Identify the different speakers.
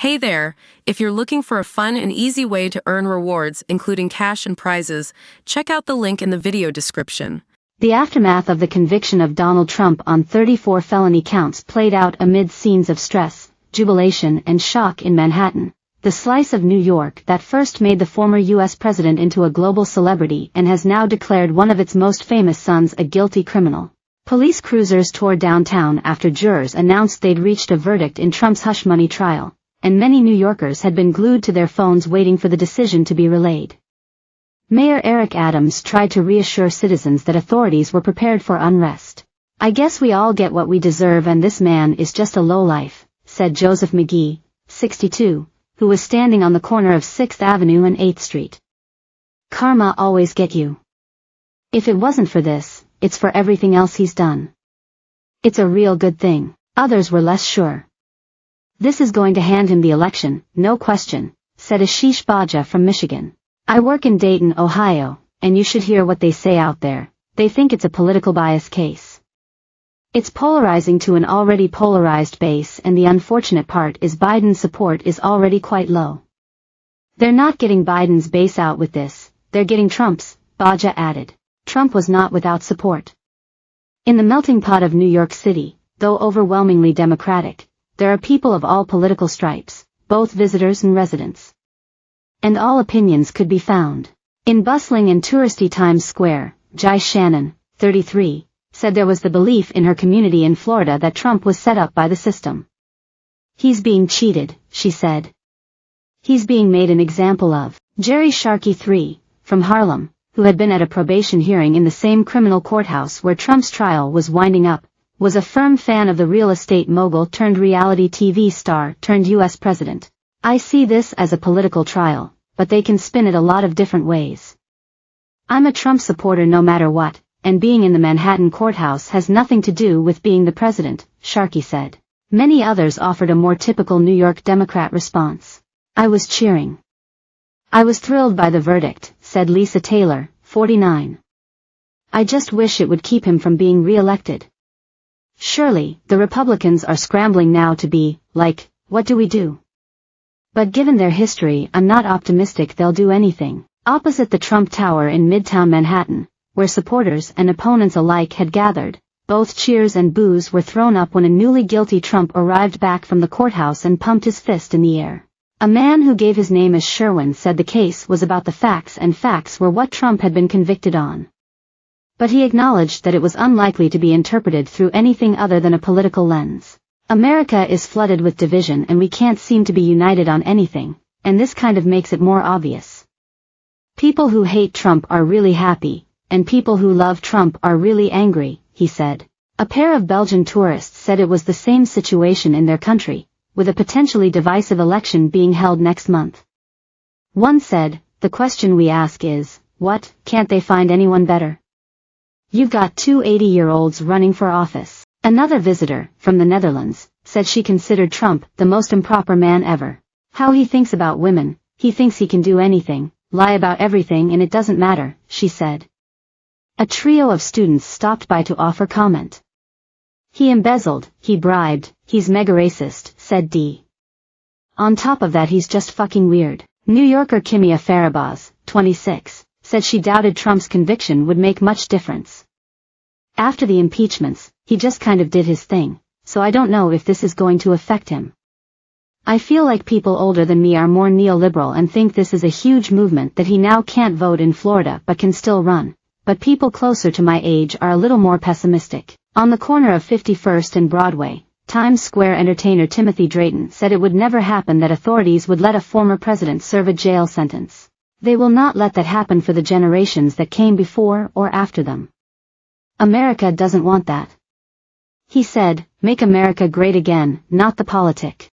Speaker 1: Hey there! If you're looking for a fun and easy way to earn rewards, including cash and prizes, check out the link in the video description.
Speaker 2: The aftermath of the conviction of Donald Trump on 34 felony counts played out amid scenes of stress, jubilation, and shock in Manhattan, the slice of New York that first made the former U.S. president into a global celebrity and has now declared one of its most famous sons a guilty criminal. Police cruisers tore downtown after jurors announced they'd reached a verdict in Trump's hush money trial, and many New Yorkers had been glued to their phones waiting for the decision to be relayed. Mayor Eric Adams tried to reassure citizens that authorities were prepared for unrest. "I guess we all get what we deserve and this man is just a lowlife," said Joseph McGee, 62, who was standing on the corner of 6th Avenue and 8th Street. "Karma always get you. If it wasn't for this, it's for everything else he's done. It's a real good thing." Others were less sure. "This is going to hand him the election, no question," said Ashish Baja from Michigan. "I work in Dayton, Ohio, and you should hear what they say out there. They think it's a political bias case. It's polarizing to an already polarized base, and the unfortunate part is Biden's support is already quite low. They're not getting Biden's base out with this, they're getting Trump's," Baja added. Trump was not without support. In the melting pot of New York City, though overwhelmingly Democratic, there are people of all political stripes, both visitors and residents. And all opinions could be found. In bustling and touristy Times Square, Jai Shannon, 33, said there was the belief in her community in Florida that Trump was set up by the system. "He's being cheated," she said. "He's being made an example of." Jerry Sharkey, 3, from Harlem, who had been at a probation hearing in the same criminal courthouse where Trump's trial was winding up, was a firm fan of the real estate mogul turned reality TV star turned U.S. president. "I see this as a political trial, but they can spin it a lot of different ways. I'm a Trump supporter no matter what, and being in the Manhattan courthouse has nothing to do with being the president," Sharkey said. Many others offered a more typical New York Democrat response. "I was cheering. I was thrilled by the verdict," said Lisa Taylor, 49. "I just wish it would keep him from being re-elected. Surely, the Republicans are scrambling now to be, like, what do we do? But given their history, I'm not optimistic they'll do anything." Opposite the Trump Tower in Midtown Manhattan, where supporters and opponents alike had gathered, both cheers and boos were thrown up when a newly guilty Trump arrived back from the courthouse and pumped his fist in the air. A man who gave his name as Sherwin said the case was about the facts and facts were what Trump had been convicted on. But he acknowledged that it was unlikely to be interpreted through anything other than a political lens. "America is flooded with division and we can't seem to be united on anything, and this kind of makes it more obvious. People who hate Trump are really happy, and people who love Trump are really angry," he said. A pair of Belgian tourists said it was the same situation in their country, with a potentially divisive election being held next month. One said, "The question we ask is, what, can't they find anyone better? You've got two 80-year-olds running for office." Another visitor, from the Netherlands, said she considered Trump the most improper man ever. "How he thinks about women, he thinks he can do anything, lie about everything and it doesn't matter," she said. A trio of students stopped by to offer comment. "He embezzled, he bribed, he's mega racist," said Dee. "On top of that he's just fucking weird." New Yorker Kimia Farabaz, 26, said she doubted Trump's conviction would make much difference. "After the impeachments, he just kind of did his thing, so I don't know if this is going to affect him. I feel like people older than me are more neoliberal and think this is a huge movement that he now can't vote in Florida but can still run, but people closer to my age are a little more pessimistic." On the corner of 51st and Broadway, Times Square entertainer Timothy Drayton said it would never happen that authorities would let a former president serve a jail sentence. "They will not let that happen for the generations that came before or after them. America doesn't want that." He said, "Make America great again, not the politic."